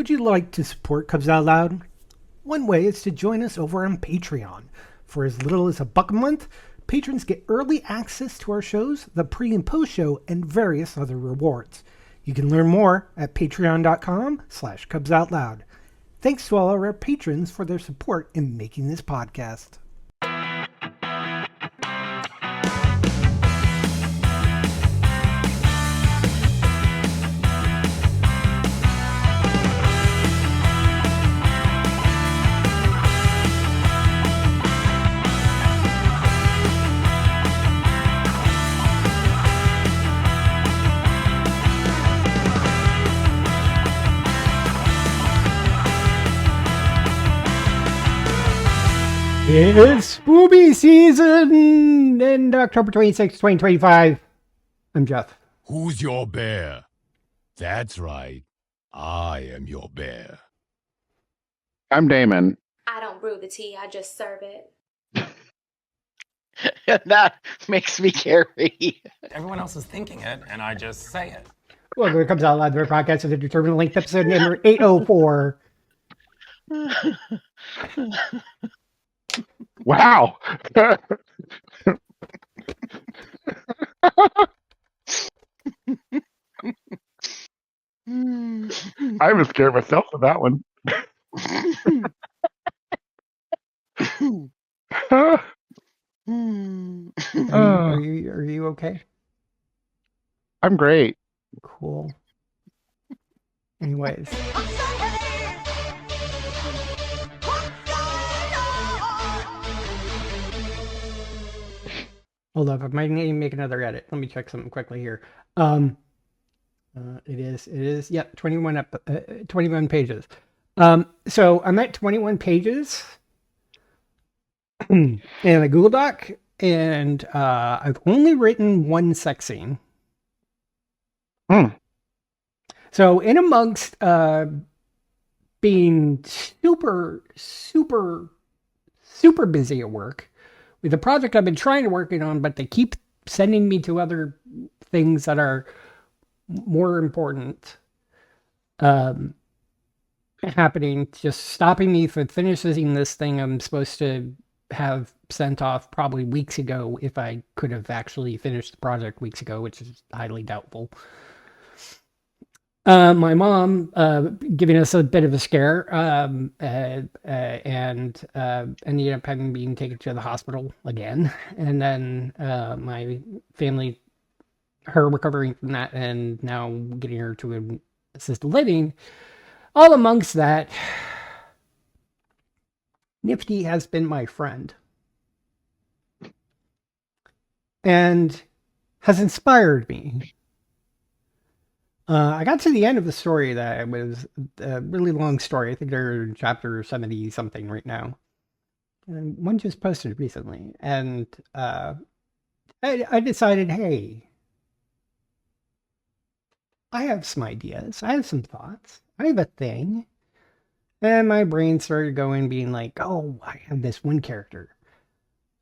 Would you like to support Cubs Out Loud? One way is to join us over on Patreon. For as little as $1 a month, patrons get early access to our shows, the pre and post show, and various other rewards. You can learn more at patreon.com/cubsoutloud. Thanks to all our patrons for their support in making this podcast. It's Spooky season and October 26, 2025. I'm Jeff. Who's your bear? That's right. I am your bear. I'm Damon. I don't brew the tea, I just serve it. That makes me Carrie. Everyone else is thinking it, and I just say it. Welcome to Comes Out Loud, the podcast of the Determined Length, episode number 804. Wow. I was scared myself of that one. Are you okay? I'm great. Cool. Anyways. Hold up, I might need to make another edit. Let me check something quickly here. It is, yep, 21 pages. So I'm at 21 pages in a Google Doc, and I've only written one sex scene. So in amongst being super busy at work with a project I've been trying to work on, but they keep sending me to other things that are more important happening, just stopping me from finishing this thing I'm supposed to have sent off probably weeks ago, if I could have actually finished the project weeks ago, which is highly doubtful. My mom giving us a bit of a scare and ended up being taken to the hospital again. And then my family, her recovering from that, and now getting her to an assisted living. All amongst that, Nifty has been my friend and has inspired me. I got to the end of the story that was a really long story. I think they're in chapter 70 something right now. And one just posted recently. And I decided, hey, I have some ideas. I have some thoughts. I have a thing. And my brain started going, being like, oh, I have this one character.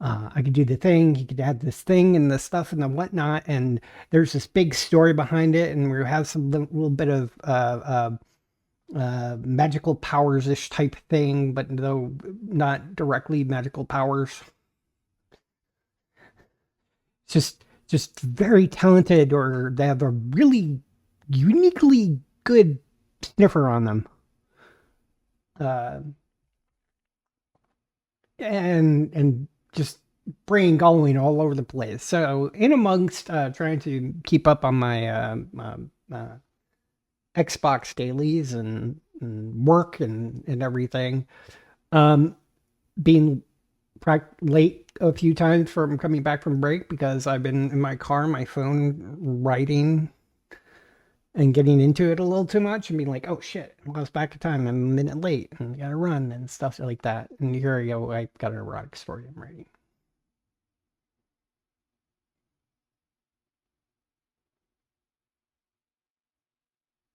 I could do the thing, he could add this thing and the stuff and the whatnot, and there's this big story behind it, and we have some little bit of magical powers-ish type thing, but though not directly magical powers. Just very talented, or they have a really uniquely good sniffer on them. And just brain going all over the place. So in amongst trying to keep up on my Xbox dailies and work and everything, being late a few times from coming back from break because I've been in my car, my phone, writing and getting into it a little too much and being like, oh shit, I was back to time, I'm a minute late and gotta run and stuff like that. And here I go, I got an erotic story I'm writing.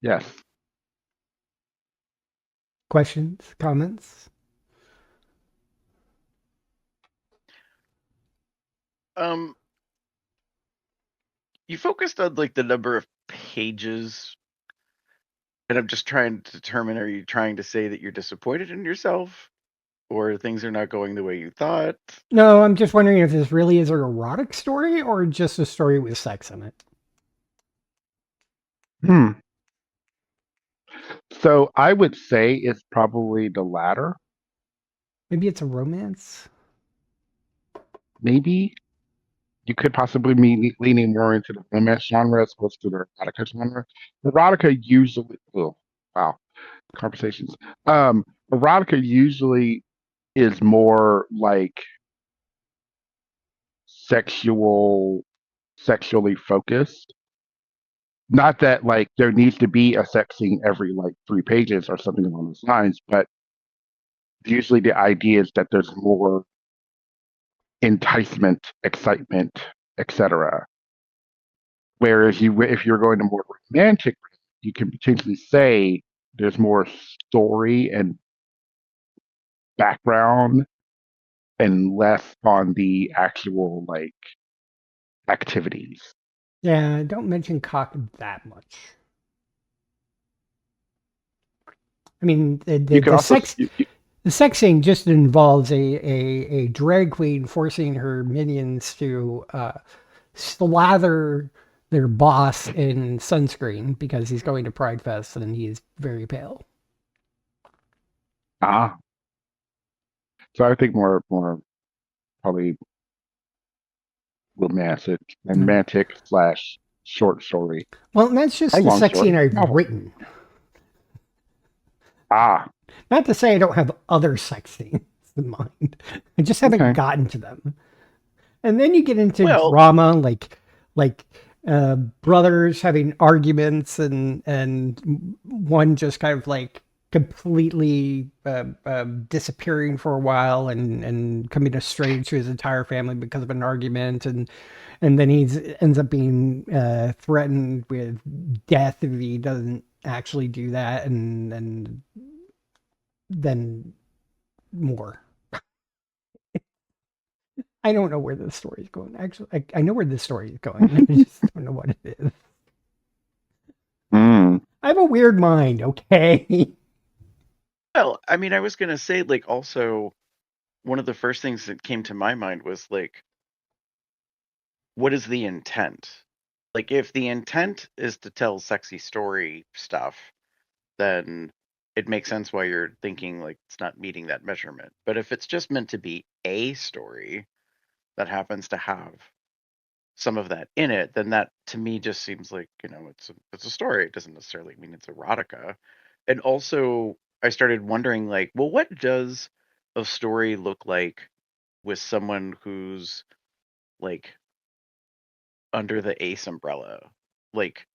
Yes. Questions, comments? You focused on like the number of pages And I'm just trying to determine, are you trying to say that you're disappointed in yourself? Or things are not going the way you thought? No, I'm just wondering if this really is an erotic story or just a story with sex in it. Hmm. So I would say it's probably the latter. Maybe it's a romance. Maybe you could possibly be leaning more into the romance genre as opposed to the erotica genre. Erotica usually, oh, wow, conversations. Erotica usually is more like sexual, sexually focused. Not that like there needs to be a sex scene every like 3 pages or something along those lines, but usually the idea is that there's more enticement, excitement, etc. Whereas if you're going to more romantic, you can potentially say there's more story and background and less on the actual like activities. Yeah, don't mention cock that much. I mean, You could also the sex scene just involves a drag queen forcing her minions to slather their boss in sunscreen because he's going to Pride Fest and he's very pale. ah. So I think more probably romantic slash short story Well, that's just or the long sex story scene I've novel. written. Ah, Not to say I don't have other sex scenes in mind. I just haven't okay. gotten to them. And then you get into Well, drama like brothers having arguments and one just kind of like completely disappearing for a while and coming estranged to his entire family because of an argument and then he ends up being threatened with death if he doesn't actually do that and then more. I don't know where this story is going. Actually, I know where this story is going. I just don't know what it is. Mm, I have a weird mind, okay? well, I mean, I was gonna say, like, also one of the first things that came to my mind was like, what is the intent? Like, if the intent is to tell sexy story stuff, then it makes sense why you're thinking like it's not meeting that measurement. But if it's just meant to be a story that happens to have some of that in it, then that to me just seems like, it's a story. It doesn't necessarily mean it's erotica. And also I started wondering like, well, what does a story look like with someone who's like under the ace umbrella? Like,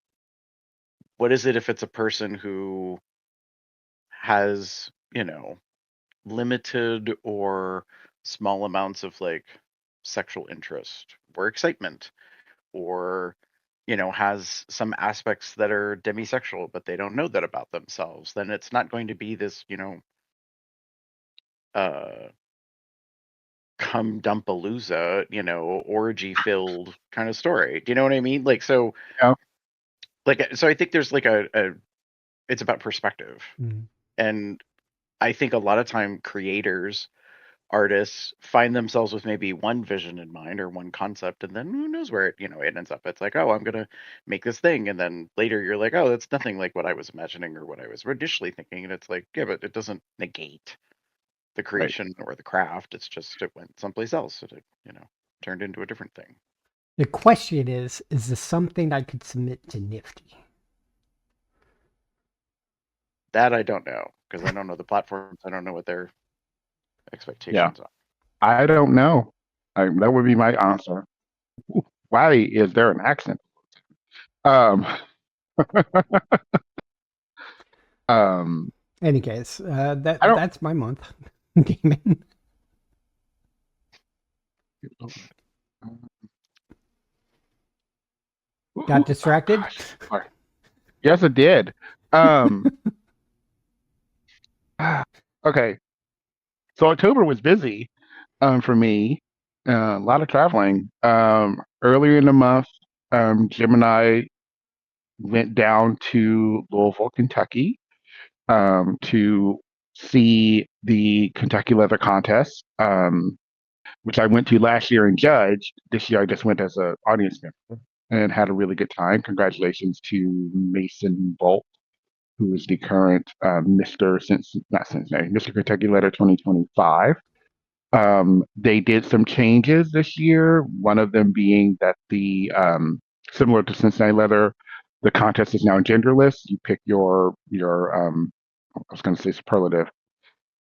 what is it if it's a person who has, limited or small amounts of like sexual interest or excitement, or has some aspects that are demisexual but they don't know that about themselves? Then it's not going to be this uh come dumpalooza, orgy filled kind of story. Do you know what I mean? Like, so yeah, I think there's like a it's about perspective. Mm. And I think a lot of time creators, artists find themselves with maybe one vision in mind or one concept, and then who knows where it ends up. It's like, oh, I'm gonna make this thing, and then later you're like, oh, that's nothing like what I was imagining or what I was initially thinking. And it's like, yeah, but it doesn't negate the right. creation or the craft. It's just it went someplace else. It turned into a different thing. The question is this something I could submit to Nifty? That I don't know, because I don't know the platforms. I don't know what their Yeah, expectations are. I don't know. That would be my answer. Why is there an accent? Um, um, Any case, I don't. that's my month. Gaming. Got Oh distracted? gosh. Sorry. Yes, it did. Um, okay. So October was busy for me. A lot of traveling. Earlier in the month, Gemini went down to Louisville, Kentucky, to see the Kentucky Leather Contest, which I went to last year and judged. This year I just went as an audience member and had a really good time. Congratulations to Mason Bolt, who is the current Mr. Not Cincinnati, Mr. Kentucky Leather 2025. They did some changes this year. One of them being that the similar to Cincinnati Leather, the contest is now genderless. You pick your I was going to say superlative,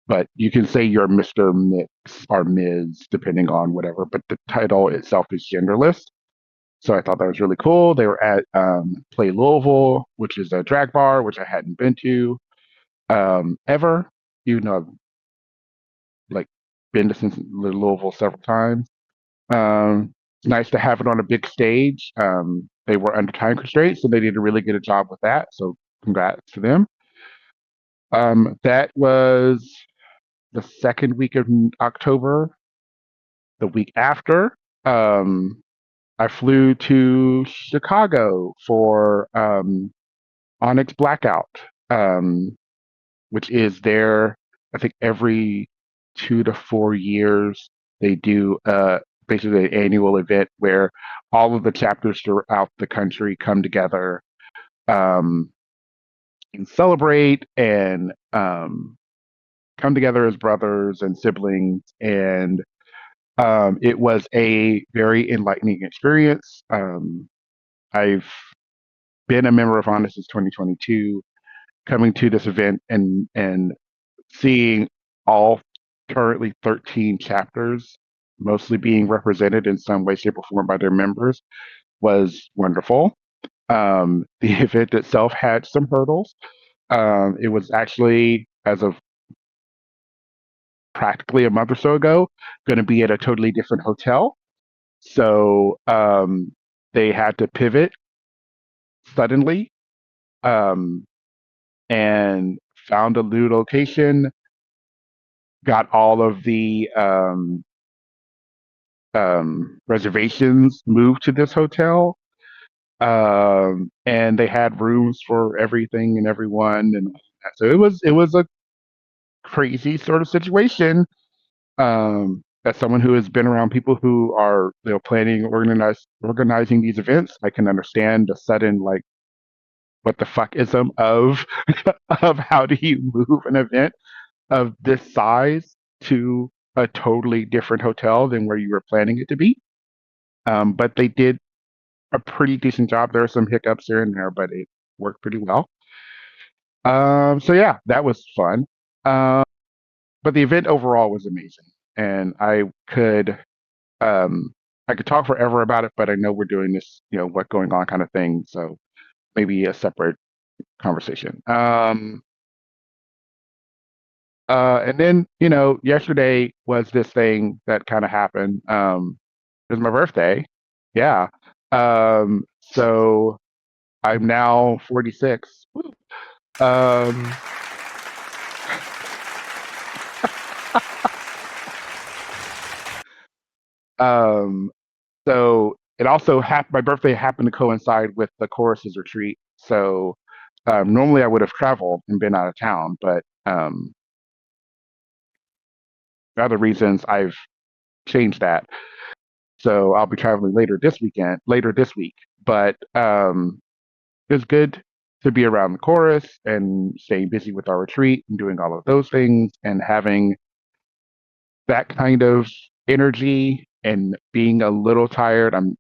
but you can say you're Mr. Mix or Ms. depending on whatever. But the title itself is genderless. So I thought that was really cool. They were at Play Louisville, which is a drag bar, which I hadn't been to ever. Even though I've like been to Louisville several times. It's nice to have it on a big stage. They were under time constraints, so they did a really good job with that. So congrats to them. That was the second week of October. The week after, I flew to Chicago for Onyx Blackout, which is their, I think every 2 to 4 years they do basically an annual event where all of the chapters throughout the country come together um, and celebrate and come together as brothers and siblings. And it was a very enlightening experience. I've been a member of Honda since 2022. Coming to this event and seeing all currently 13 chapters mostly being represented in some way, shape, or form by their members was wonderful. The event itself had some hurdles. It was actually, as of practically a month or so ago, going to be at a totally different hotel. So they had to pivot suddenly um, and found a new location, got all of the reservations moved to this hotel. And they had rooms for everything and everyone, and so it was a crazy sort of situation. As someone who has been around people who are planning organizing these events, I can understand the sudden like what the fuck ism of of how do you move an event of this size to a totally different hotel than where you were planning it to be. But they did a pretty decent job. There are some hiccups here and there, but it worked pretty well. So yeah, that was fun. But the event overall was amazing, and um, I could talk forever about it, but I know we're doing this, what going on kind of thing. So maybe a separate conversation. And then, yesterday was this thing that kind of happened. It was my birthday. Yeah. So I'm now 46. Woo. Um, um, so it also happened, my birthday happened to coincide with the choruses retreat. So normally I would have traveled and been out of town, but for other reasons I've changed that. So I'll be traveling later this week. But it's good to be around the chorus and staying busy with our retreat and doing all of those things and having that kind of energy and being a little tired. I'm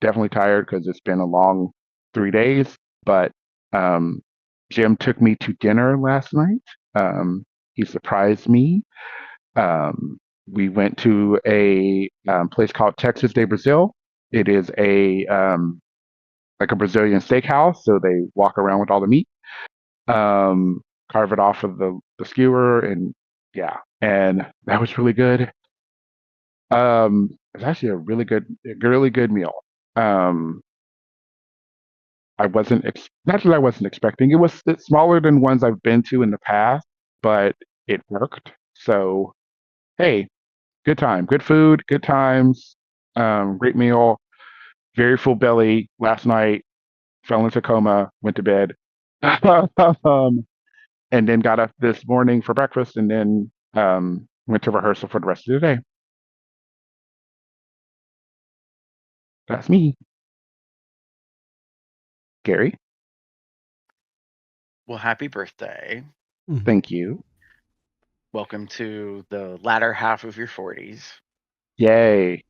definitely tired because it's been a long 3 days. But um, Jim took me to dinner last night. He surprised me. Um, we went to a place called Texas de Brazil. It is a like a Brazilian steakhouse, so they walk around with all the meat, carve it off of the skewer, and yeah, and that was really good. It's actually a really good meal. Um, I wasn't not that I wasn't expecting. It's smaller than ones I've been to in the past, but it worked. So hey, good time, good food, good times, great meal, very full belly last night. fell into coma, went to bed, and then got up this morning for breakfast, and then went to rehearsal for the rest of the day. That's me, Gary. Well, happy birthday. Mhm. Thank you. Welcome to the latter half of your 40s. Yay.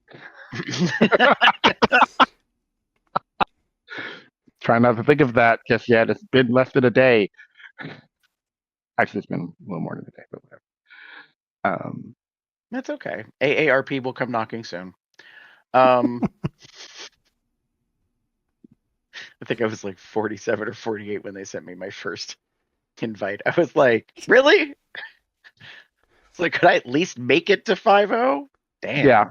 Try not to think of that just yet. It's been less than a day. Actually, it's been a little more than a day, but whatever. That's okay. AARP will come knocking soon. I think I was like 47 or 48 when they sent me my first invite. I was like, really? It's like, could I at least make it to 50? Damn. Yeah,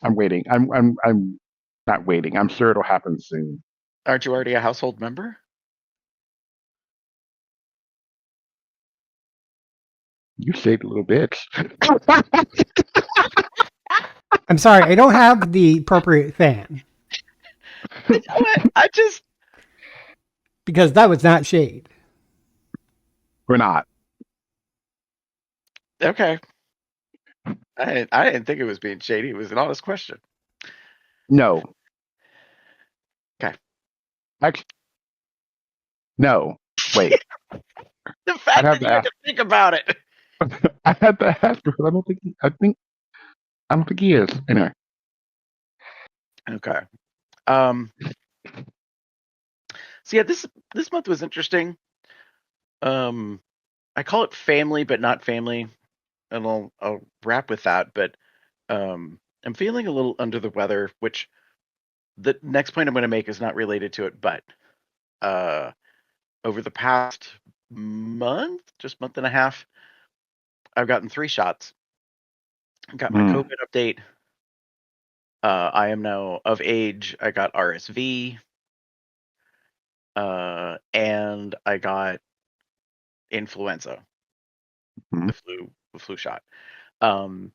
I'm waiting. I'm not waiting. I'm sure it'll happen soon. Aren't you already a household member? You saved a little bitch. I'm sorry, I don't have the appropriate fan You know what? I just because that was not shade. We're not. okay. I didn't think it was being shady. It was an honest question. No. Okay. Actually, no. Wait. The I'd fact have that to you had ask. to think about it. I had to ask because I don't think. I don't think he is. Anyway. Okay. So yeah, this month was interesting. I call it family, but not family, and I'll wrap with that. But I'm feeling a little under the weather, which the next point I'm going to make is not related to it, but uh, over the past month and a half, I've gotten 3 shots. I got my Mm. COVID update. I am now of age. I got RSV, and I got influenza, Mm. the flu shot. Um,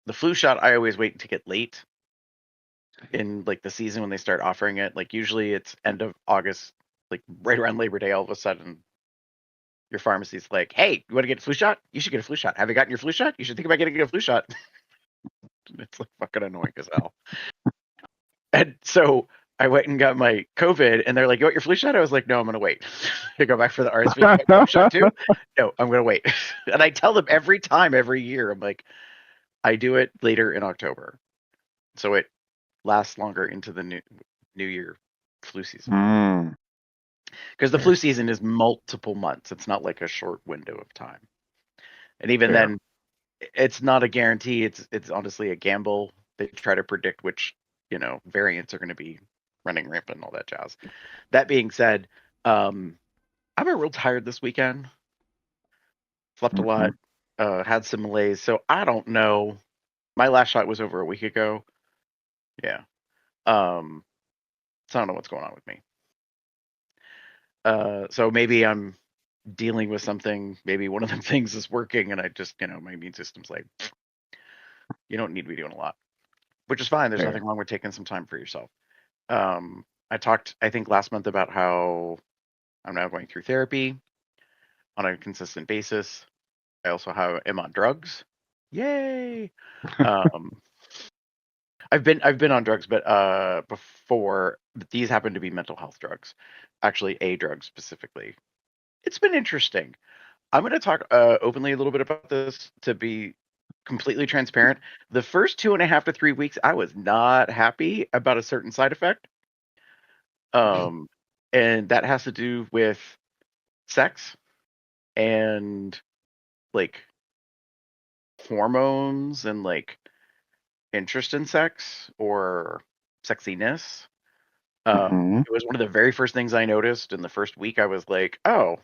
the flu shot I always wait to get late in like the season when they start offering it. Like usually it's end of August, like right around Labor Day. All of a sudden, your pharmacy's like, "Hey, you want to get a flu shot? You should get a flu shot. Have you gotten your flu shot? You should think about getting a flu shot." It's like fucking annoying as hell. And so I went and got my COVID, and they're like, "You want your flu shot?" I was like, "No, I'm gonna wait." To go back for the RSV. "You want your flu shot too?" "No, I'm gonna wait." And I tell them every time, every year, I'm like, I do it later in October, so it lasts longer into the new year flu season. Mm. Because the Fair. flu season is multiple months. It's not like a short window of time. And even Fair. then, it's not a guarantee. It's honestly a gamble. They try to predict which, variants are going to be running rampant and all that jazz. That being said, I'm real tired this weekend. Slept a Mhm. lot, had some malaise. So I don't know. My last shot was over a week ago. Yeah. So I don't know what's going on with me. So maybe I'm dealing with something. Maybe one of them things is working, and I just, my immune system's like, you don't need to be doing a lot, which is fine. There's Fair. nothing wrong with taking some time for yourself. I talked, I think, last month about how I'm now going through therapy on a consistent basis. I also am on drugs. Yay! Um, I've been on drugs, but before, but these happen to be mental health drugs, actually a drug specifically. It's been interesting. I'm going to talk openly a little bit about this to be completely transparent. The first 2.5 to 3 weeks, I was not happy about a certain side effect. And that has to do with sex and like hormones and like interest in sex or sexiness. Mhm. It was one of the very first things I noticed in the first week. I was like, oh,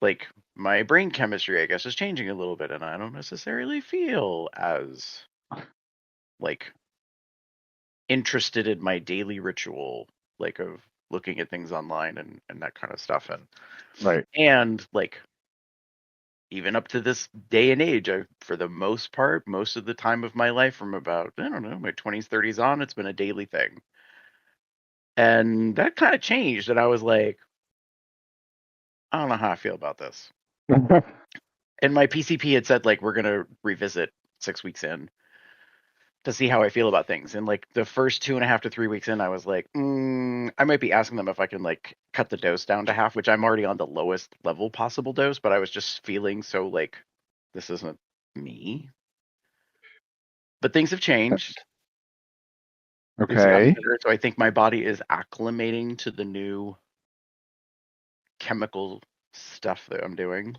like my brain chemistry, I guess, is changing a little bit, and I don't necessarily feel as like interested in my daily ritual, like of looking at things online and that kind of stuff, Right. and like even up to this day and age, for the most part, most of the time of my life, from about, I don't know, my 20s, 30s on, it's been a daily thing. And that kind of changed. And I was like, I don't know how I feel about this. And my PCP had said, like, we're going to revisit 6 weeks in to see how I feel about things. And like the first 2.5 to 3 weeks in, I was like, I might be asking them if I can like cut the dose down to half, which I'm already on the lowest level possible dose, but I was just feeling so like, this isn't me. But things have changed. Things have gotten Okay. better. So I think my body is acclimating to the new chemical stuff that I'm doing.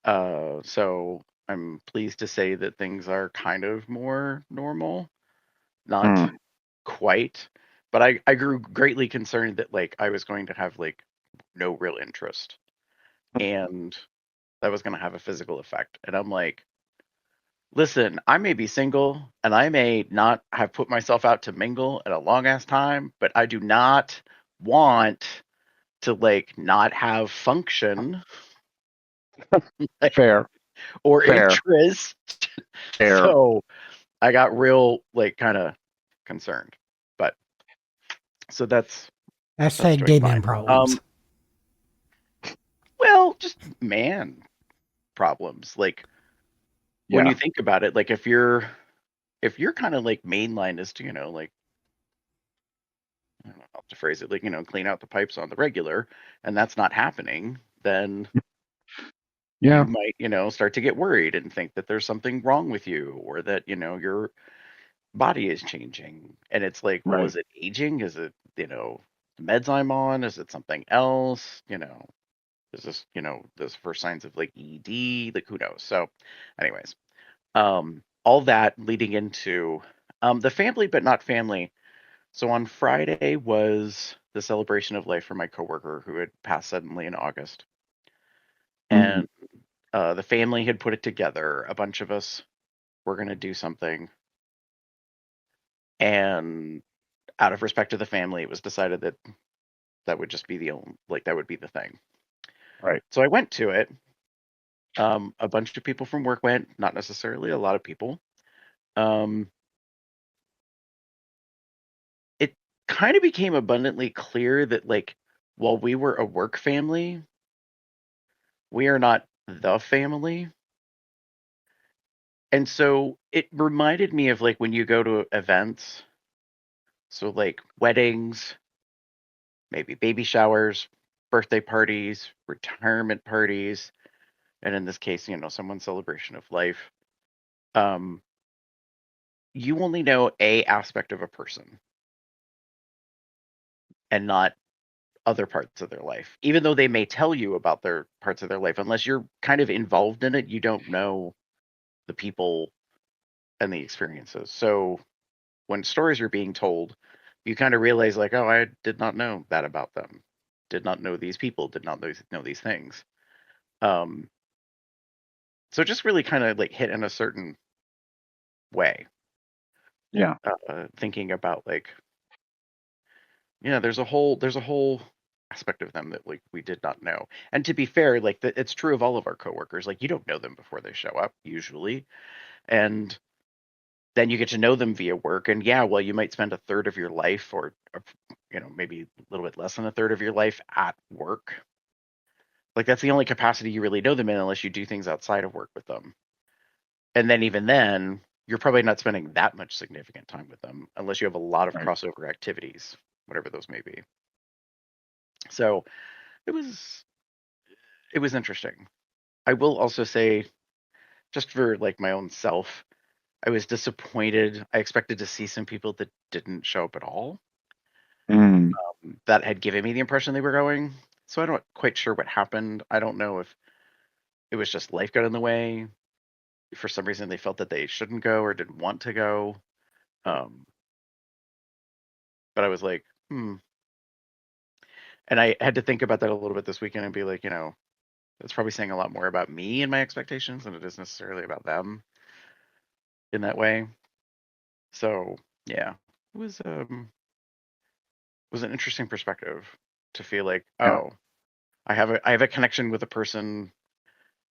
So I'm pleased to say that things are kind of more normal. Not Mm. quite, but I grew greatly concerned that like I was going to have like no real interest, and that was going to have a physical effect. And I'm like, listen, I may be single and I may not have put myself out to mingle in a long ass time, but I do not want to like not have function like, Fair. or Fair. interest. Fair. So I got real like kind of concerned. But so that's Hashtag doing gay fine. man problems. Well, just man problems. Like when Yeah. you think about it, like if you're kind of like mainline as to, like I don't know how to phrase it, like, clean out the pipes on the regular, and that's not happening, then Yeah. you might, start to get worried and think that there's something wrong with you, or that, your body is changing. And it's like, well, Right. is it aging? Is it, the meds I'm on? Is it something else? Is this, those first signs of like ED? Like, who knows? So, anyways, all that leading into the family, but not family. So on Friday was the celebration of life for my coworker who had passed suddenly in August, Mm. and the family had put it together. A bunch of us were going to do something, and out of respect to the family, it was decided that that would just be the only, like that would be the thing. Right. So I went to it. A bunch of people from work went, not necessarily a lot of people. Um, it kind of became abundantly clear that like while we were a work family, we are not the family. And so it reminded me of like when you go to events, so like weddings, maybe baby showers, birthday parties, retirement parties, and in this case, someone's celebration of life. Um, you only know a aspect of a person and not other parts of their life. Even though they may tell you about their parts of their life, unless you're kind of involved in it, you don't know the people and the experiences. So when stories are being told, you kind of realize like, oh, I did not know that about them. Did not know these people, did not know these things. Um, so it just really kind of like hit in a certain way. Yeah. Thinking about like, yeah, there's a whole aspect of them that like we did not know. And to be fair, like it's true of all of our coworkers. Like you don't know them before they show up usually, and then you get to know them via work. And yeah, well, you might spend a third of your life, or maybe a little bit less than a third of your life at work. Like that's the only capacity you really know them in, unless you do things outside of work with them. And then even then, you're probably not spending that much significant time with them unless you have a lot of Right. crossover activities, whatever those may be. So it was it was interesting. I will also say, just for like my own self, I was disappointed. I expected to see some people that didn't show up at all, Mm. that had given me the impression they were going. So I'm not quite sure what happened. I don't know if it was just life got in the way. For some reason, they felt that they shouldn't go or didn't want to go. Um, but I was like, hmm. And I had to think about that a little bit this weekend and be like, that's probably saying a lot more about me and my expectations than it is necessarily about them in that way. So yeah, it was an interesting perspective to feel like, Yeah. oh, I have a connection with a person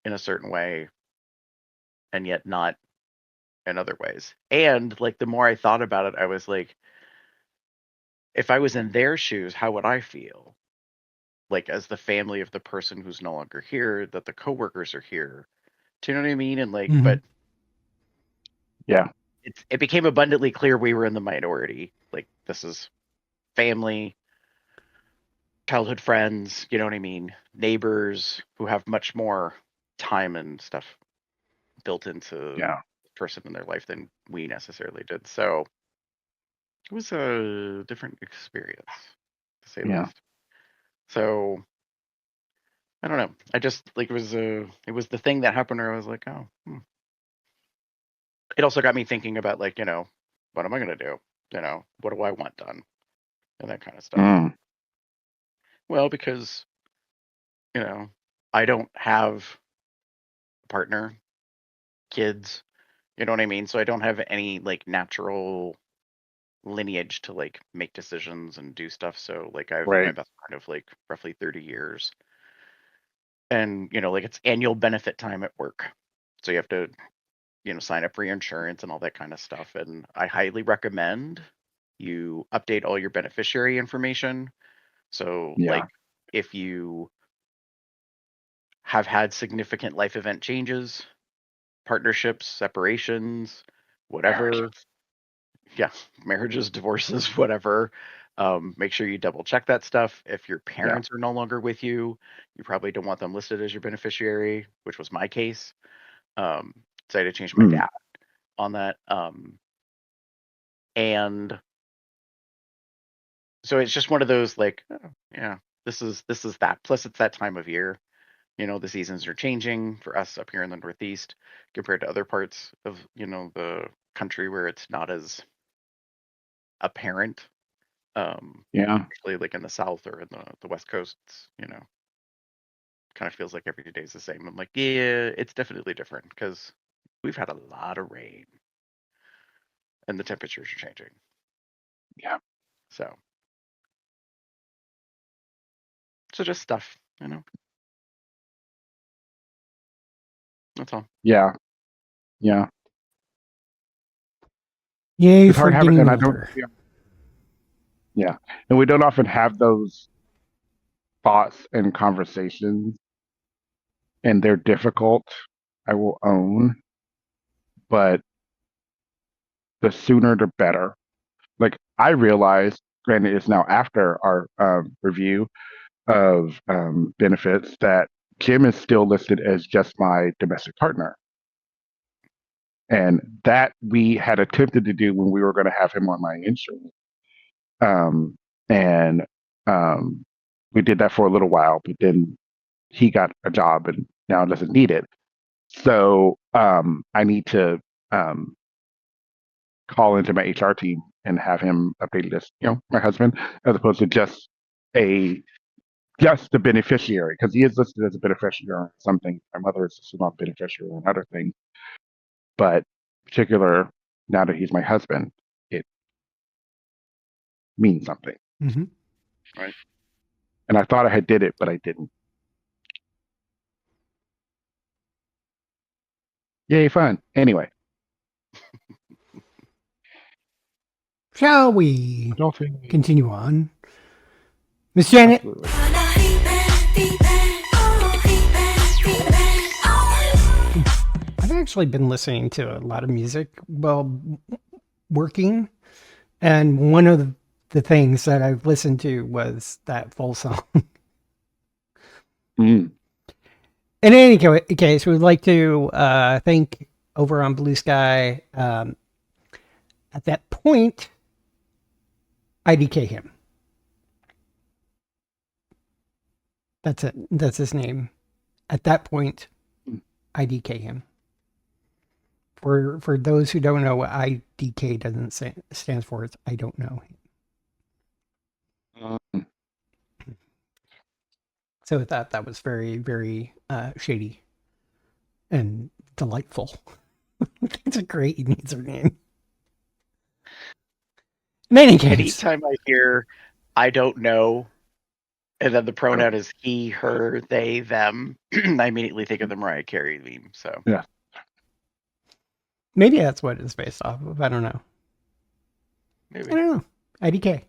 in a certain way and yet not in other ways. And like the more I thought about it, I was like, if I was in their shoes, how would I feel? Like as the family of the person who's no longer here, that the coworkers are here. Do you know what I mean? And like, Mhm. but Yeah. it became abundantly clear we were in the minority. Like this is family, childhood friends, you know what I mean? Neighbors who have much more time and stuff built into Yeah. the person in their life than we necessarily did. So it was a different experience, to say the Yeah. least. So I don't know. I just like it was the thing that happened where I was like, oh. It also got me thinking about like, what am I gonna do? What do I want done? And that kind of stuff. Mm. Well, because, I don't have a partner, kids, you know what I mean? So I don't have any like natural lineage to like make decisions and do stuff. So like I've my Right. best friend of like roughly 30 years. And, like it's annual benefit time at work. So you have to, sign up for your insurance and all that kind of stuff. And I highly recommend you update all your beneficiary information. So Yeah. like if you have had significant life event changes, partnerships, separations, whatever, yeah, marriages, divorces, whatever. Make sure you double check that stuff. If your Yeah. parents are no longer with you, you probably don't want them listed as your beneficiary, which was my case. So I had to change my Mm. dad on that. And so it's just one of those like, oh, yeah, this is that. Plus, it's that time of year. The seasons are changing for us up here in the Northeast compared to other parts of the country where it's not as apparent. Yeah. Actually, like in the South or in the West Coast, kind of feels like every day is the same. I'm like, yeah, it's definitely different because we've had a lot of rain and the temperatures are changing. Yeah. So just stuff, That's all. Yeah. Yeah. Yay It's for hard having, getting and I don't. older. Yeah, and we don't often have those thoughts and conversations, and they're difficult. I will own, but the sooner the better. Like I realized, granted, it's now after our review of benefits that Jim is still listed as just my domestic partner. And that we had attempted to do when we were going to have him on my insurance. And we did that for a little while, but then he got a job and now doesn't need it. So I need to call into my HR team and have him update this, my husband, as opposed to just the beneficiary, because he is listed as a beneficiary on something. My mother is listed on beneficiary on other things, but particular now that he's my husband, it means something. Mm-hmm. Right. And I thought I had did it, but I didn't. Yay, fun. Anyway, Shall we adulting. continue on? Miss Janet, Absolutely. I've actually been listening to a lot of music while working, and one of the things that I've listened to was that full song. Mm. In any case, we'd like to thank over on Blue Sky. At that point, IDK him. That's it. That's his name. At that point, IDK him. For those who don't know what IDK stands for, it's I don't know. Um, So I thought that was very, very shady and delightful. It's a great username. In any case, Anytime I hear I don't know And then the pronoun is he, her, they, them. I immediately think of the Mariah Carey meme. So Yeah. Maybe that's what it's based off of. I don't know. maybe. I don't know. IDK.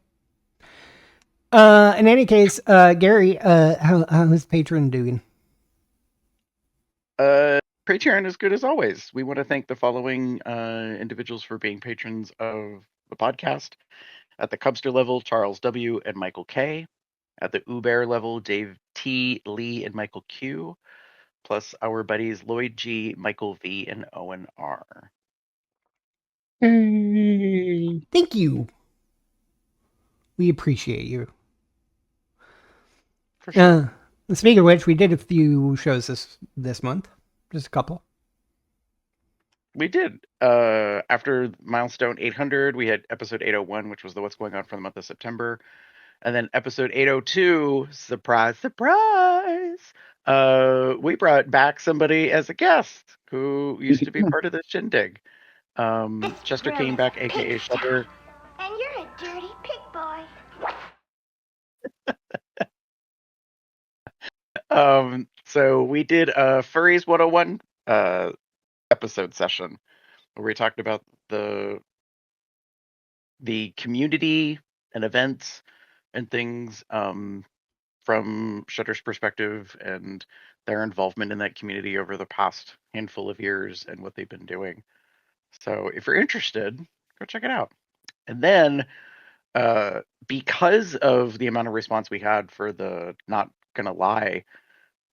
In any case, Gary, how's Patreon doing? Patreon is good as always. We want to thank the following individuals for being patrons of the podcast. At the Cubster level, Charles W. and Michael K. At the Uber level, Dave T, Lee, and Michael Q. Plus our buddies Lloyd G, Michael V, and Owen R. Hey. Thank you. We appreciate you. For sure. Speaking of which, we did a few shows this month. Just a couple. We did. After milestone 800, we had episode 801, which was the What's Going On for the month of September. And then episode 802, surprise, surprise. We brought back somebody as a guest who used to be part of the shindig. Chester came back, aka Shutter. And you're a dirty pig boy. So we did a Furries 101 episode session where we talked about the community and events and things from Shutter's perspective and their involvement in that community over the past handful of years and what they've been doing. So if you're interested, go check it out. And then because of the amount of response we had for the Not Gonna Lie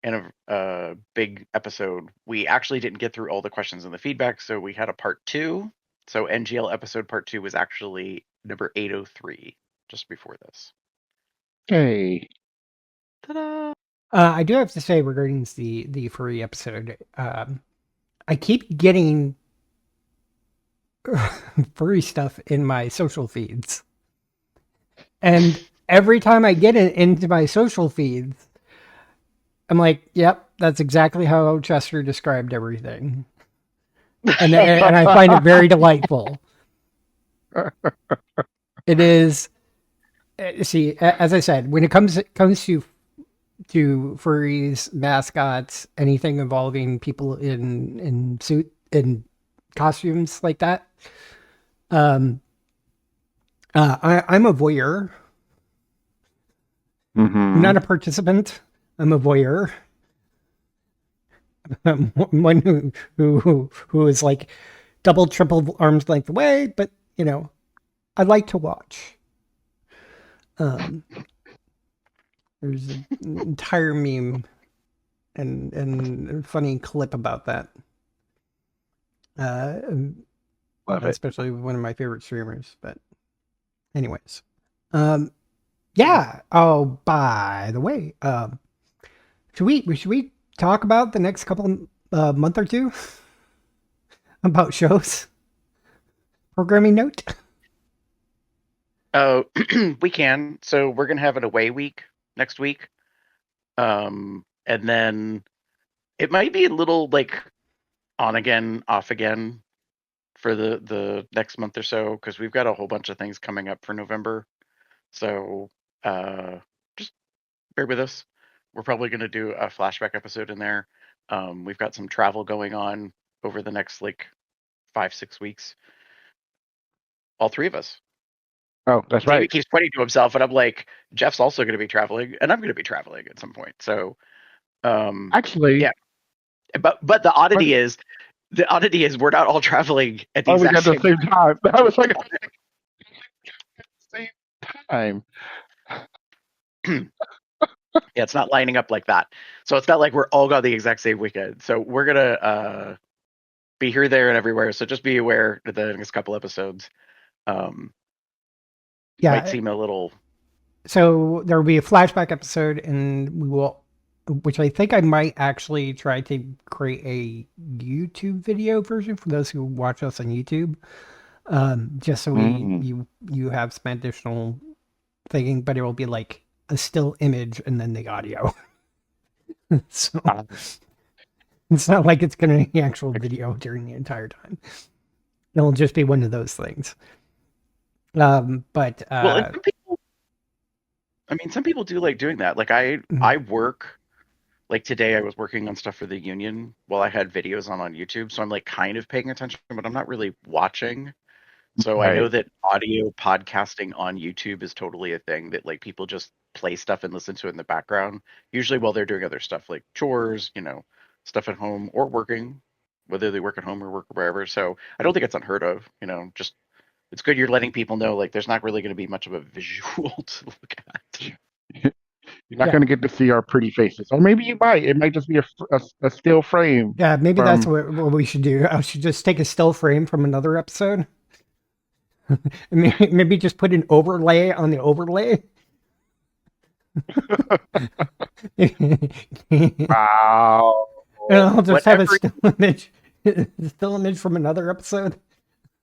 in a big episode, we actually didn't get through all the questions and the feedback, so we had a part 2. So NGL episode part 2 was actually number 803, just before this. Hey. Ta-da! I do have to say regarding the furry episode, I keep getting furry stuff in my social feeds. And every time I get it into my social feeds, I'm like, yep, that's exactly how Chester described everything. And I find it very delightful. It is, see, as I said, when it comes to furries, mascots, anything involving people in suit in costumes like that, I'm a voyeur. I'm not a participant. I'm a voyeur. I'm one who is like double, triple arms length away, but you know, I like to watch. There's an entire meme and funny clip about that. Love it. Especially with one of my favorite streamers. But anyways, yeah. Oh, by the way, should we talk about the next couple month or two about shows? Programming note. Oh, we can. So we're gonna have an away week next week, and then it might be a little like on again, off again for the next month or so because we've got a whole bunch of things coming up for November. So just bear with us. We're probably gonna do a flashback episode in there. We've got some travel going on over the next like 5-6 weeks. All three of us. Oh, that's David right. keeps pointing to himself, and I'm like, Jeff's also going to be traveling, and I'm going to be traveling at some point. So, Actually, yeah. But the oddity is we're not all traveling at the we exact got the same time. That was like same time. Yeah, it's not lining up like that. So it's not like we're all got the exact same weekend. So we're gonna be here, there, and everywhere. So just be aware that the next couple episodes might seem a little. So there will be a flashback episode, and we will, which I think I might actually try to create a YouTube video version for those who watch us on YouTube, just so you have some additional thinking, but it will be like a still image and then the audio. So it's not like it's going to be actual video during the entire time. It'll just be one of those things. But well, I mean, some people do like doing that. Like I work, like today I was working on stuff for the union while I had videos on YouTube, so I'm like kind of paying attention, but I'm not really watching. So I know Right. that audio podcasting on YouTube is totally a thing that like people just play stuff and listen to it in the background, usually while they're doing other stuff like chores, stuff at home or working, whether they work at home or work wherever. So I don't think it's unheard of, just it's good you're letting people know like there's not really going to be much of a visual to look at. You're not Yeah. going to get to see our pretty faces, or maybe you might. It might just be a still frame Yeah, maybe that's from. what we should do. I should just take a still frame from another episode. Maybe just put an overlay on the overlay. Wow. And I'll just have a Whatever. still image from another episode.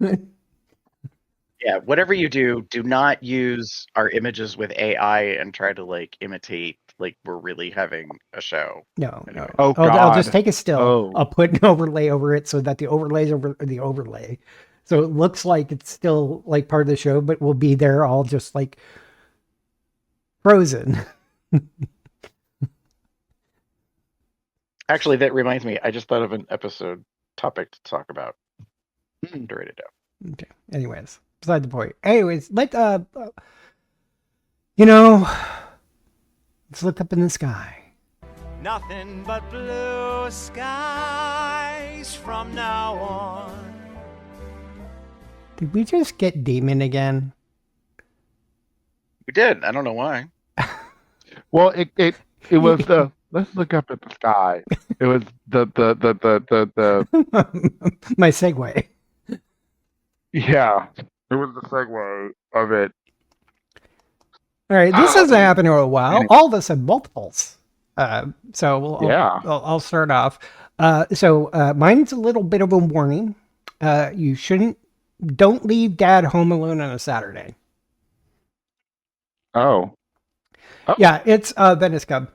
Yeah, whatever you do not use our images with AI and try to like imitate like we're really having a show. No, Anyway. Oh I'll just God. take a still. Oh. I'll put an overlay over it so that the overlay's over the overlay. So it looks like it's still like part of the show, but we'll be there all just like frozen. Actually, that reminds me, I just thought of an episode topic to talk about. To write it down. Okay. Anyways, beside the point. Anyways, let's look up in the sky. Nothing but blue skies from now on. Did we just get Demon again? We did. I don't know why. Well, it was the. Let's look up at the sky. It was the My segue. yeah. It was the segue of it. All right, this hasn't happened in a while. and- All of us have multiples. Yeah. I'll start off. So mine's a little bit of a warning. Don't leave Dad home alone on a Saturday. Oh. Yeah, it's Venice Cub.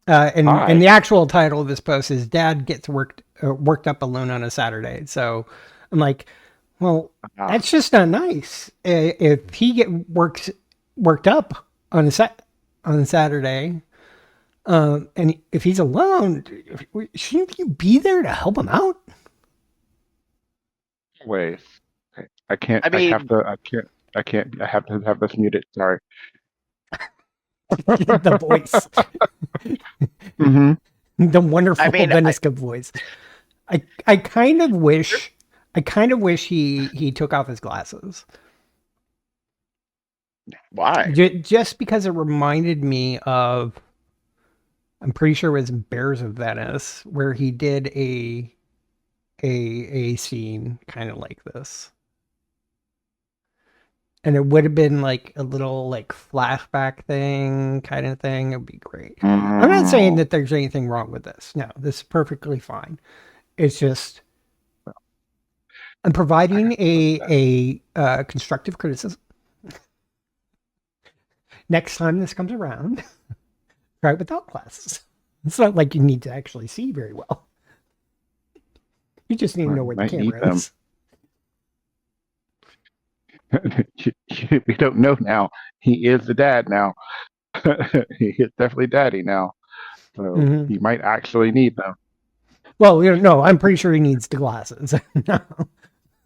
And Hi. the actual title of this post is Dad gets worked up alone on a Saturday. So I'm like, well, that's just not nice. If he worked up on a Saturday, and if he's alone, shouldn't you be there to help him out? Wait. Okay. I can't. I mean- I can't. I have to have this muted. Sorry. The voice, Mm-hmm. the wonderful I mean, Venice Cub voice. I kind of wish he took off his glasses. Why? Just because it reminded me of, I'm pretty sure it was Bears of Venice, where he did a scene kind of like this. And it would have been like a little like flashback thing kind of thing. It would be great. I'm not saying that there's anything wrong with this. No, this is perfectly fine. It's just I'm providing a constructive criticism. Next time this comes around, try it without glasses. It's not like you need to actually see very well. You just need to know where the Might need camera is. We don't know now. He is the dad now. He is definitely daddy now. So Mhm. he might actually need them. Well, no, I'm pretty sure he needs the glasses.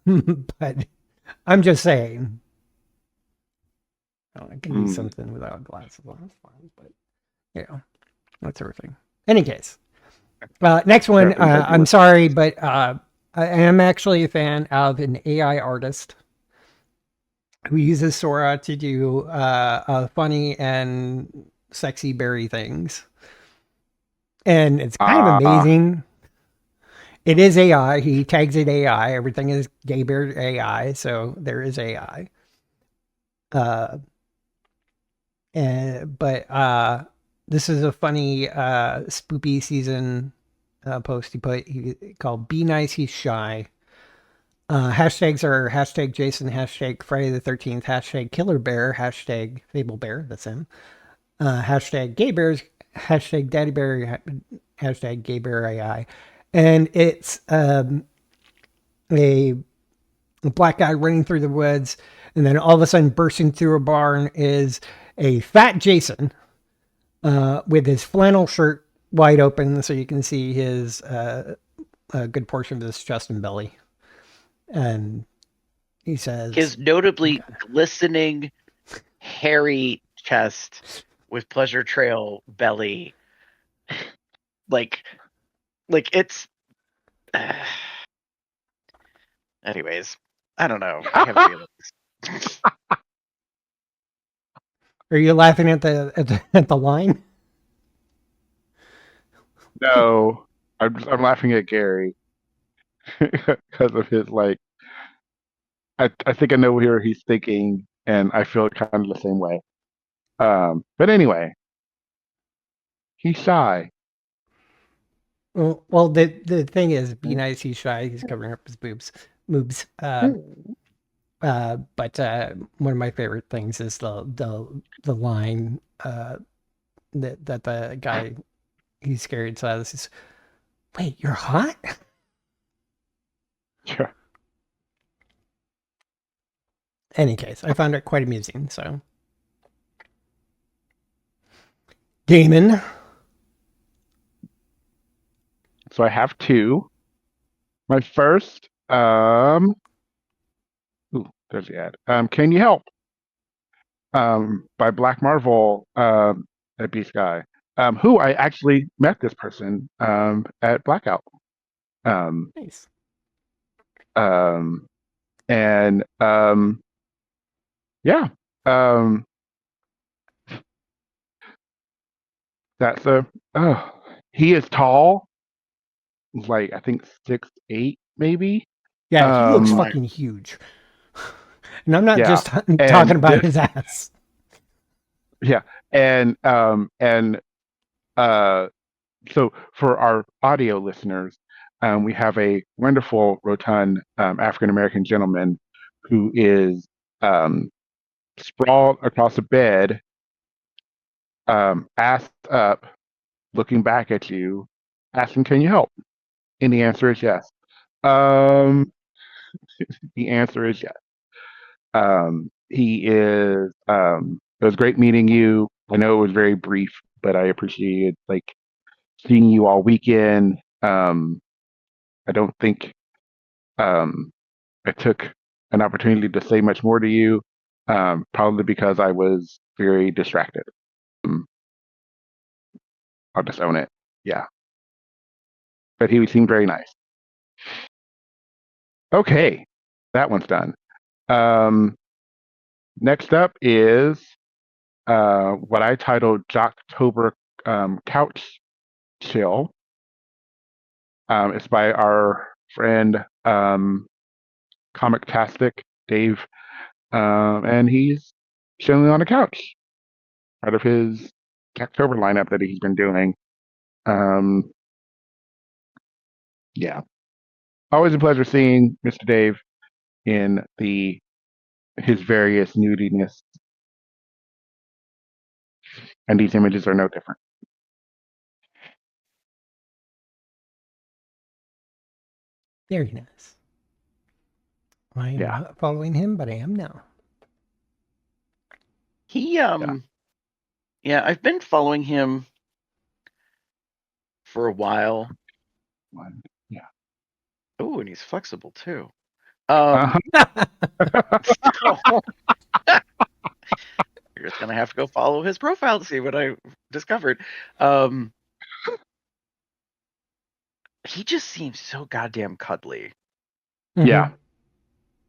But I'm just saying. I can do something without glasses on. That's fine. But, that's everything. Any case. Next one. I'm sorry, but I am actually a fan of an AI artist who uses Sora to do funny and sexy berry things. And it's kind of amazing. It is AI. He tags it AI. Everything is gay bear AI. So there is AI. But this is a funny spoopy season post he called "Be Nice, He's Shy." Hashtags are hashtag Jason, hashtag Friday the 13th, hashtag Killer Bear, hashtag Fable Bear. That's him. Hashtag Gay Bears, hashtag Daddy Bear, hashtag Gay Bear AI. And it's a black guy running through the woods, and then all of a sudden bursting through a barn is a fat Jason with his flannel shirt wide open so you can see his a good portion of his chest and belly. And he says, His notably glistening, hairy chest with pleasure trail belly, like it's. Anyways, I don't know. I have feelings. "Are you laughing at the line?" No, I'm laughing at Gary because of his like. I think I know where he's thinking, and I feel kind of the same way. But anyway, he's shy. Well, the thing is, be nice. He's shy. He's covering up his moobs. But one of my favorite things is the line that the guy he's scared says, "Wait, you're hot?" Yeah. Any case, I found it quite amusing. So, Damon. So I have two. My first, ooh, there's the ad. Can you help? By Black Marvel, at B Sky. Who I actually met this person at Blackout. Nice. And yeah. That's a oh, he is tall, like I think 6'8", maybe. Yeah, he looks Um, fucking huge. And I'm not yeah, just talking and about this, his ass. yeah, and uh, so for our audio listeners, we have a wonderful rotund African American gentleman who is um, sprawled across a bed, ass up, looking back at you, asking, "Can you help?" And the answer is yes. Um, the answer is yes. He is. It was great meeting you. I know it was very brief, but I appreciated like seeing you all weekend. I don't think um, I took an opportunity to say much more to you, probably because I was very distracted. Um, I'll just own it. Yeah, but he seemed very nice. Okay, that one's done. Um, Next up is what I titled Jocktober Couch Chill. It's by our friend Comic-tastic Dave, and he's chilling on the couch, part of his October lineup that he's been doing. Um, yeah, always a pleasure seeing Mr. Dave in his various nudiness, and these images are no different. Very nice. I am Yeah, not following him, but I am now. He yeah, I've been following him for a while. yeah. Oh, and he's flexible too. Uh-huh. So you're just gonna have to go follow his profile to see what I discovered. He just seems so goddamn cuddly. Yeah,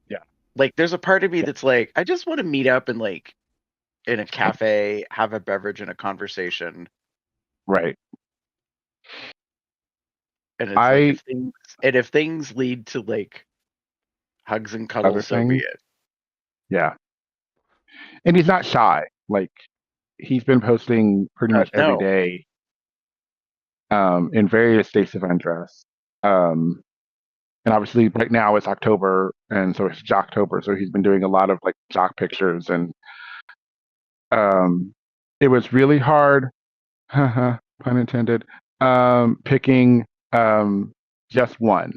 yeah, Like, there's a part of me that's like, I just want to meet up and like in a cafe, have a beverage and a conversation. right. And it's I like if things lead to like hugs and other cuddles, so be things. it. Yeah, and he's not shy. Like he's been posting pretty much every No. day in various states of undress. And obviously, right now it's October, and so it's Jocktober. So he's been doing a lot of like jock pictures, and it was really hard, pun intended, picking just one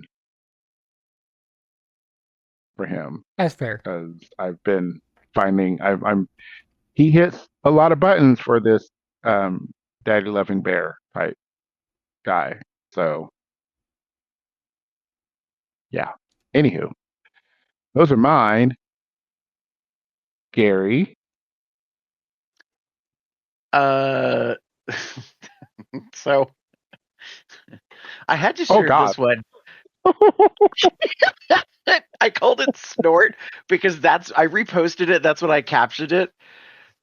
for him That's fair. because I've been finding I'm he hits a lot of buttons for this daddy loving bear type guy. So yeah. Anywho, those are mine. Gary. Uh, so I had to Oh share God. this one. I called it Snort because I reposted it. That's what I captioned it.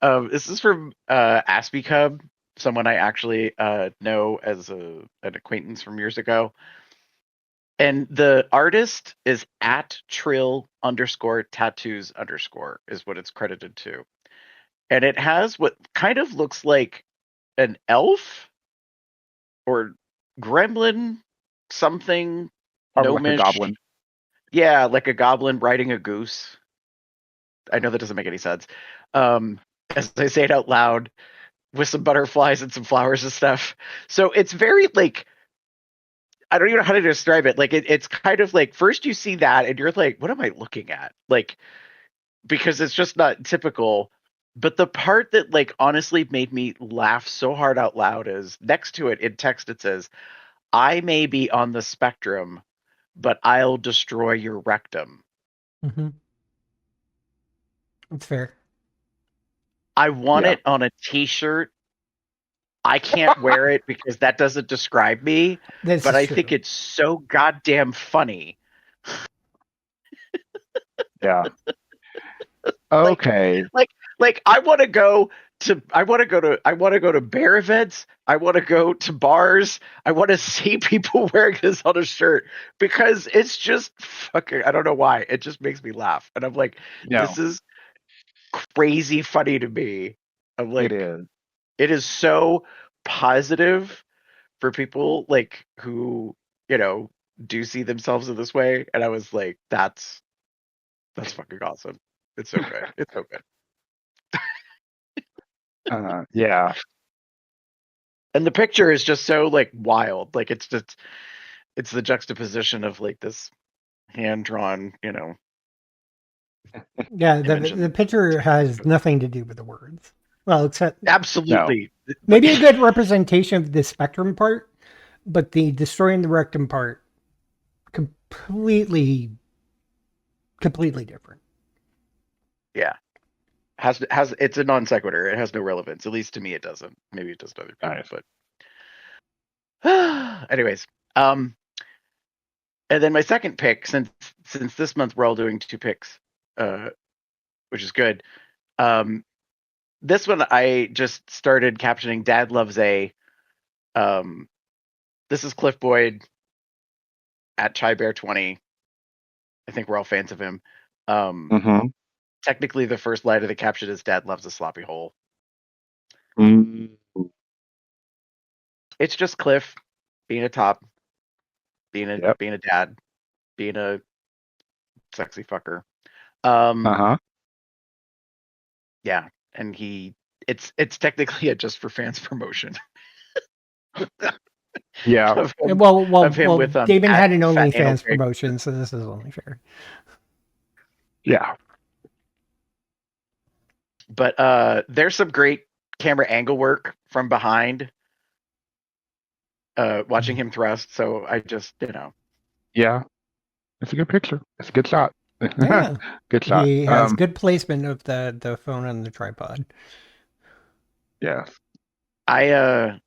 This is from Aspie Cub, someone I actually know as an acquaintance from years ago. And the artist is at Trill underscore tattoos underscore is what it's credited to. And it has what kind of looks like an elf or gremlin something Probably like a gnomish. goblin. Yeah, like a goblin riding a goose. I know that doesn't make any sense. As I say it out loud, with some butterflies and some flowers and stuff. So it's very like I don't even know how to describe it. Like it's kind of like first you see that and you're like, what am I looking at? Like because it's just not typical. But the part that like honestly made me laugh so hard out loud is next to it in text it says, I may be on the spectrum, but I'll destroy your rectum. Mm-hmm. That's fair. I want Yeah. it on a t-shirt. I can't wear it because that doesn't describe me, This but is I think true. it's so goddamn funny. Yeah. like Okay. like I want to go to bear events. I want to go to bars. I want to see people wearing this on a shirt because it's just fucking I don't know why. It just makes me laugh. And I'm like, No, this is crazy funny to me. I'm it like, is. it is so positive for people like who, you know, do see themselves in this way. And I was like, that's fucking awesome. It's so good. It's so good. Yeah. And the picture is just so like wild. Like it's the juxtaposition of like this hand drawn, you know, Yeah, image the and picture has nothing to do with the words. Well, except No. absolutely. But maybe a good representation of the spectrum part, but the destroying the rectum part completely different. yeah. Has it's a non sequitur. It has no relevance. At least to me it doesn't. Maybe it does to other people, Nice. but anyways. And then my second pick, since this month we're all doing two picks, uh, which is good. Um, this one I just started captioning Dad Loves A. Um, this is Cliff Boyd at Chai Bear 20. I think we're all fans of him. Mm-hmm. Technically, the first line of the caption is Dad loves a sloppy hole. Mm, It's just Cliff being a top, yep. being a dad, being a sexy fucker. Um, Uh-huh. yeah, and it's technically a just for fans promotion Yeah. of him with David fat, had an fat anal OnlyFans Greg. promotion, so this is only fair. Yeah. But there's some great camera angle work from behind watching him thrust. So I just, you know, Yeah. It's a good picture. It's a good shot. Yeah, Good shot. he has good placement of the phone on the tripod. Yes. I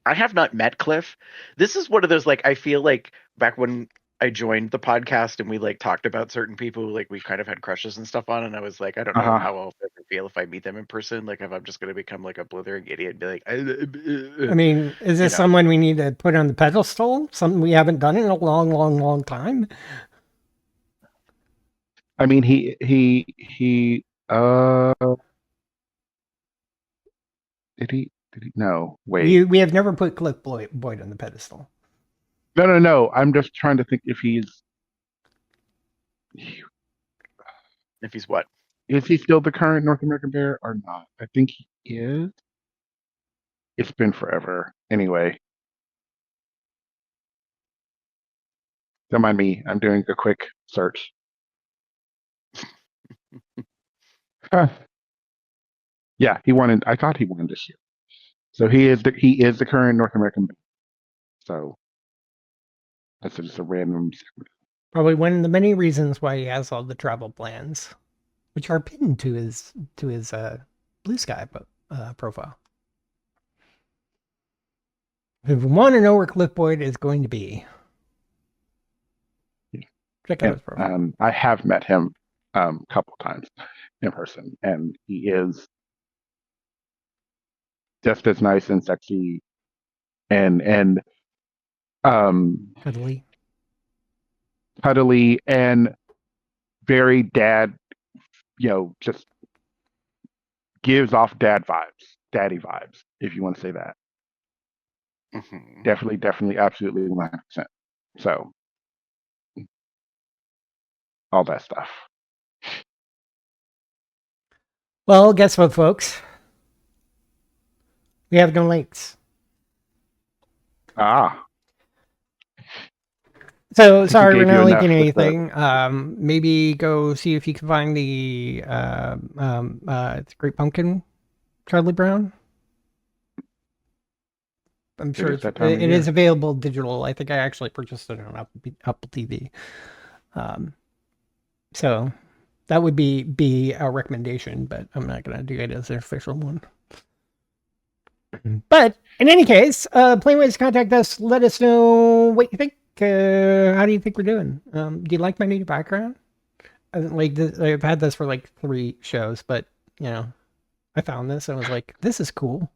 I have not met Cliff. This is one of those like I feel like back when I joined the podcast and we like talked about certain people who, like we kind of had crushes and stuff on, and I was like, I don't know Uh-huh. how I'll feel if I meet them in person. Like if I'm just gonna become like a blithering idiot and be like, I mean, is you this know. someone we need to put on the pedestal? Something we haven't done in a long time? I mean he did he no, wait. We have never put Cliff Boyd on the pedestal. No. I'm just trying to think if If he's what? is he still the current North American Bear or not? I think he is. It's been forever. Anyway, don't mind me. I'm doing a quick search. Huh. Yeah, he won. I thought he won this year. So he is the current North American. So that's just a random. Probably one of the many reasons why he has all the travel plans, which are pinned to his Blue Sky profile. If you want to know where Cliff Boyd is going to be, check out his profile. I have met him a couple times in person, and he is just as nice and sexy and Cuddly. cuddly and very dad, just gives off daddy vibes, if you want to say that. Mhm. Definitely, absolutely 100%. So, all that stuff. Well, guess what, folks? We have no links. Ah, So think sorry, we we're gave not you linking enough with the- anything. Maybe go see if you can find the it's Great Pumpkin, Charlie Brown. I'm sure is that time of it year. is available digital. I think I actually purchased it on Apple TV. So that would be a recommendation, but I'm not going to do it as an official one. But in any case, plain ways to contact us. Let us know what you think. How do you think we're doing? Do you like my new background? I've had this for like 3 shows, but I found this and I was like, this is cool.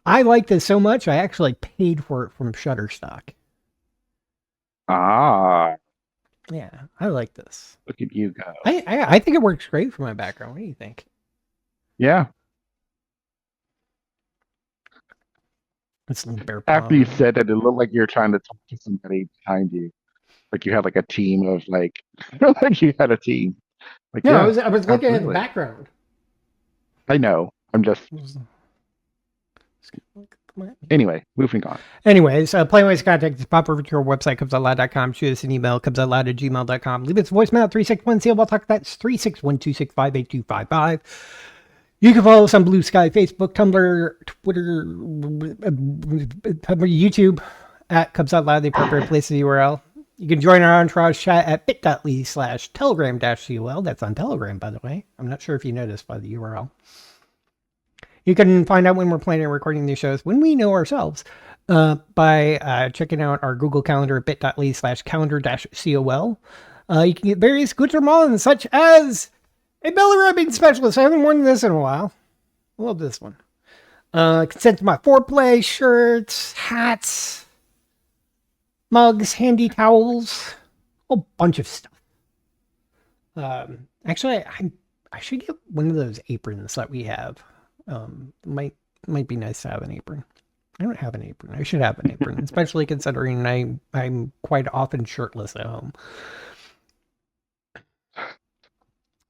I like this so much, I actually paid for it from Shutterstock. Ah, Yeah, I like this. look at you go. I think it works great for my background. What do you think? Yeah. It's a little bear After you paw. said that, it looked like you're trying to talk to somebody behind you. Like you had like a team of like, like you had a team. Like, No, yeah, I was looking at the absolutely. background. I know. I'm just. Anyway, moving on. Anyways, plain ways to contact us. Pop over to our website, cubsoutloud.com. Shoot us an email, cubsoutloud@gmail.com. Leave us a voicemail, 361 Talk. That's 361-265-8255. You can follow us on Blue Sky, Facebook, Tumblr, Twitter, YouTube at Cubs Out Loud, the appropriate place in the URL. You can join our entourage chat at bit.ly/telegram-col. That's on Telegram, by the way. I'm not sure if you noticed by the URL. You can find out when we're planning on recording these shows, when we know ourselves, by checking out our Google Calendar at bit.ly/calendar-col. You can get various goods from all, such as a belly rubbing specialist. I haven't worn this in a while. I love this one. Consent to my foreplay, shirts, hats, mugs, handy towels, a whole bunch of stuff. Actually, I should get one of those aprons that we have. Might be nice to have an apron. I don't have an apron. I should have an apron, especially considering I'm quite often shirtless at home.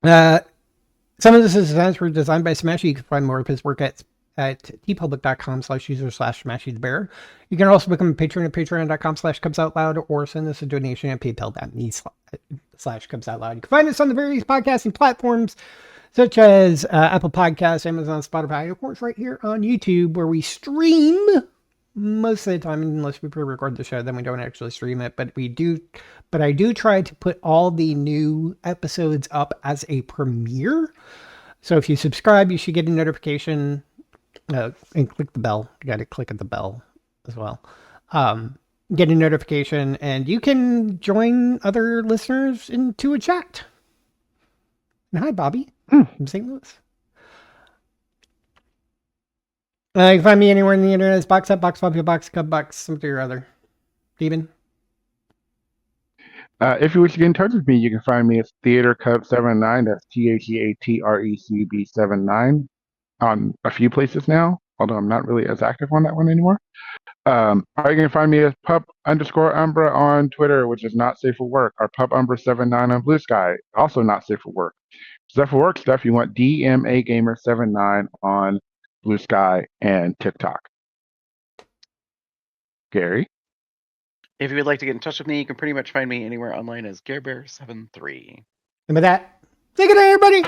Some of this is designs were designed by Smashy. You can find more of his work at tpublic.com/user/SmashyTheBear. You can also become a patron at patreon.com/cubsoutloud or send us a donation at paypal.me/cubsoutloud. You can find us on the various podcasting platforms such as Apple Podcasts, Amazon, Spotify, and of course right here on YouTube, where we stream most of the time, unless we pre-record the show, then we don't actually stream it. But I do try to put all the new episodes up as a premiere. So if you subscribe, you should get a notification and click the bell. You got to click at the bell as well. Get a notification, and you can join other listeners into a chat. And hi, Bobby from St. Louis. You can find me anywhere in the internet. It's Box Up, Box Puppy, Box Cub, Box something or other. Demon. If you wish to get in touch with me, you can find me at Theater Cub 79. That's TheaterCub79 on a few places now, although I'm not really as active on that one anymore. Or you can find me as pup_umbra on Twitter, which is not safe for work, or pup_umbra79 on Blue Sky, also not safe for work. Stuff for work stuff, you want DMAGamer79 on Blue Sky and TikTok. Gary? If you would like to get in touch with me, you can pretty much find me anywhere online as GareBear73. And with that, say good night, everybody.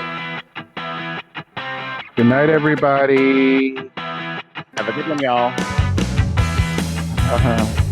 Good Good night, everybody. Have a good one, y'all. Uh-huh.